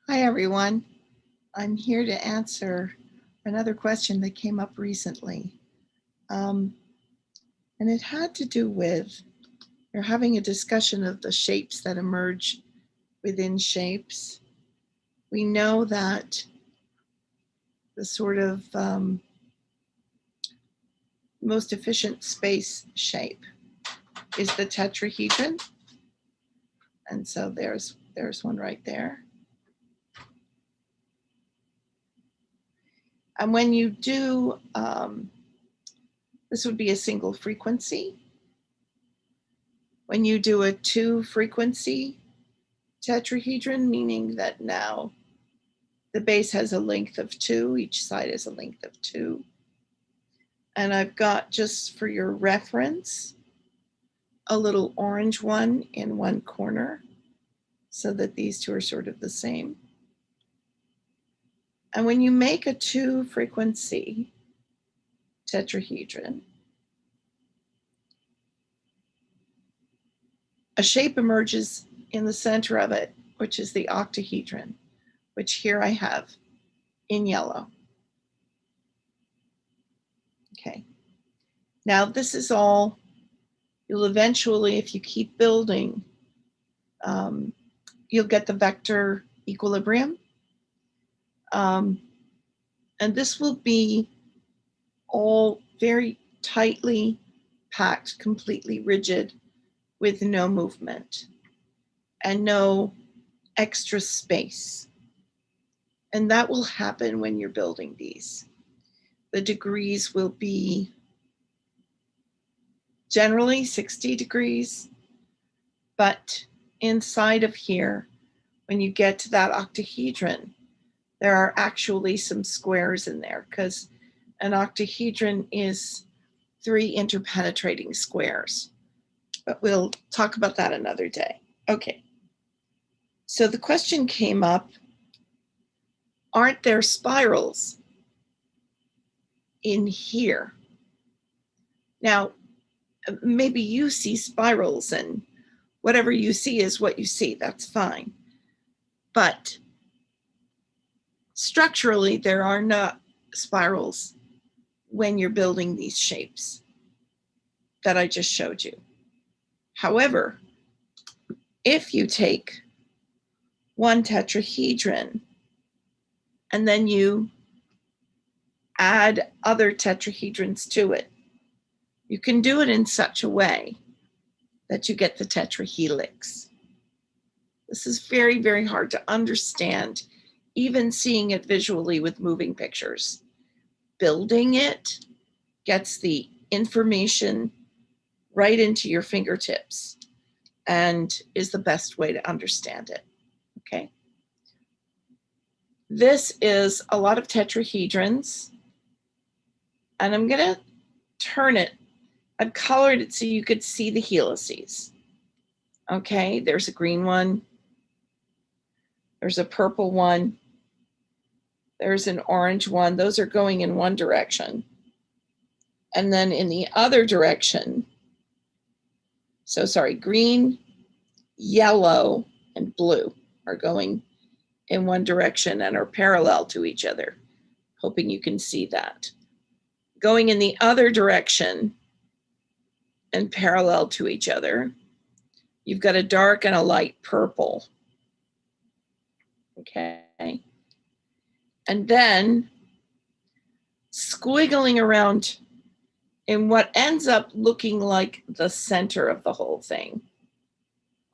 Hi, everyone. I'm here to answer another question that came up recently. And it had to do with, you're having a discussion of the shapes that emerge within shapes. We know that the sort of most efficient space shape is the tetrahedron. And so there's one right there. And when you do, this would be a single frequency. When you do a 2-frequency tetrahedron, meaning that now the base has a length of 2, each side has a length of 2. And I've got, just for your reference, a little orange one in one corner so that these two are sort of the same. And when you make a 2-frequency tetrahedron, a shape emerges in the center of it, which is the octahedron, which here I have in yellow. Okay. Now this is all, you'll eventually, if you keep building, you'll get the vector equilibrium. And this will be all very tightly packed, completely rigid, with no movement and no extra space. And that will happen when you're building these. The degrees will be generally 60 degrees, but inside of here, when you get to that octahedron, there are actually some squares in there because an octahedron is 3 interpenetrating squares. But we'll talk about that another day. Okay. So the question came up, aren't there spirals in here? Now, maybe you see spirals and whatever you see is what you see, that's fine. But structurally, there are not spirals when you're building these shapes that I just showed you. However, if you take one tetrahedron and then you add other tetrahedrons to it, you can do it in such a way that you get the tetrahelix. This is very, very hard to understand, even seeing it visually with moving pictures. Building it gets the information right into your fingertips and is the best way to understand it. Okay. This is a lot of tetrahedrons, and I'm going to turn it. I've colored it so you could see the helices. Okay, there's a green one. There's a purple one. There's an orange one. Those are going in one direction. And then in the other direction, so sorry, green, yellow, and blue are going in one direction and are parallel to each other. Hoping you can see that. Going in the other direction and parallel to each other, you've got a dark and a light purple. Okay. And then squiggling around in what ends up looking like the center of the whole thing.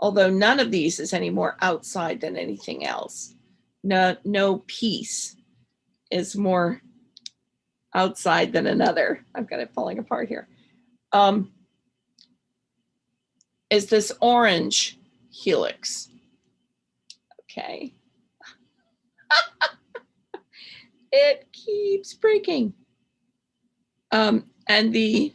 Although none of these is any more outside than anything else. No piece is more outside than another. I've got it falling apart here. Is this orange helix. Okay. It keeps breaking. And the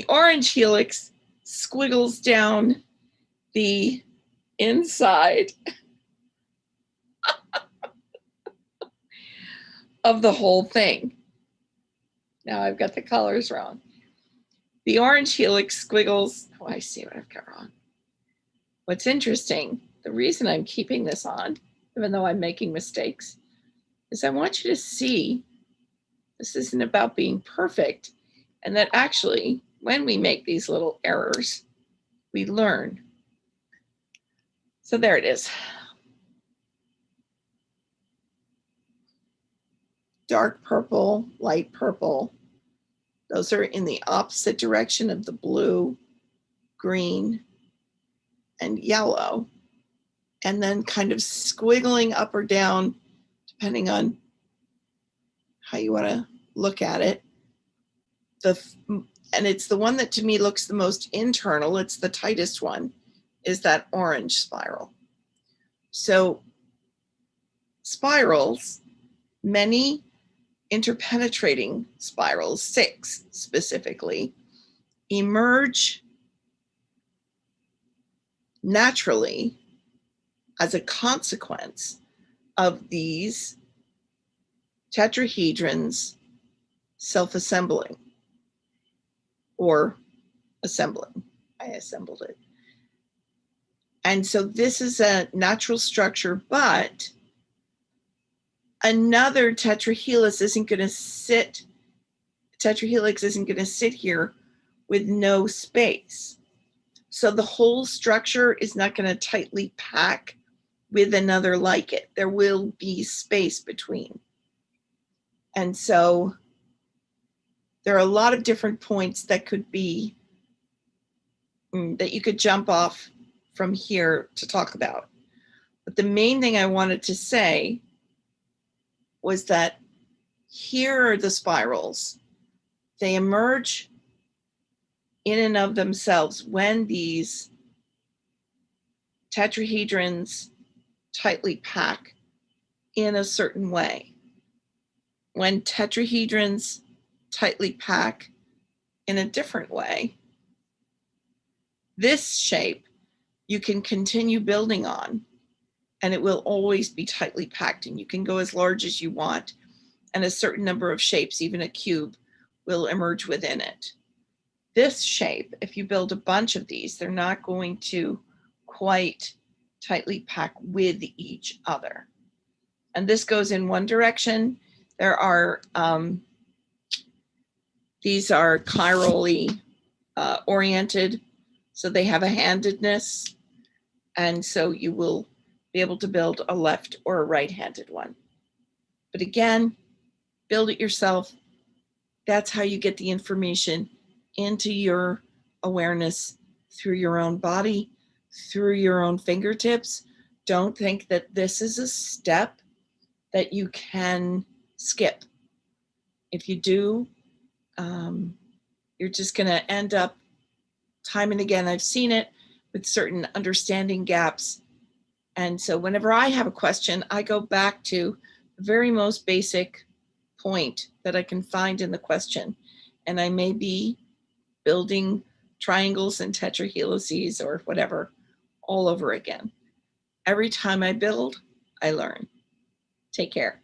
orange helix squiggles down the inside of the whole thing. Now I've got the colors wrong. The orange helix squiggles, oh, I see what I've got wrong. What's interesting, the reason I'm keeping this on, even though I'm making mistakes, is I want you to see this isn't about being perfect, and that actually, when we make these little errors, we learn. So there it is. Dark purple, light purple. Those are in the opposite direction of the blue, green, and yellow. And then kind of squiggling up or down, depending on how you want to look at it. And it's the one that to me looks the most internal, it's the tightest one, is that orange spiral. So spirals, many interpenetrating spirals, 6 specifically, emerge naturally as a consequence of these tetrahedrons self-assembling or assembling. I assembled it. And so this is a natural structure, but another tetrahelix isn't going to sit here with no space. So the whole structure is not going to tightly pack with another like it. There will be space between. And so there are a lot of different points that could be, that you could jump off from here to talk about. But the main thing I wanted to say was that here are the spirals. They emerge in and of themselves when these tetrahedrons tightly pack in a certain way. When tetrahedrons tightly pack in a different way, this shape you can continue building on, and it will always be tightly packed, and you can go as large as you want, and a certain number of shapes, even a cube, will emerge within it. This shape, if you build a bunch of these, they're not going to quite tightly pack with each other. And this goes in one direction. There are, these are chirally oriented, so they have a handedness. And so you will be able to build a left or a right-handed one. But again, build it yourself. That's how you get the information into your awareness through your own body, through your own fingertips. Don't think that this is a step that you can skip. If you do, you're just going to end up time and again. I've seen it with certain understanding gaps. And so whenever I have a question, I go back to the very most basic point that I can find in the question. And I may be building triangles and tetrahelices or whatever all over again. Every time I build, I learn. Take care.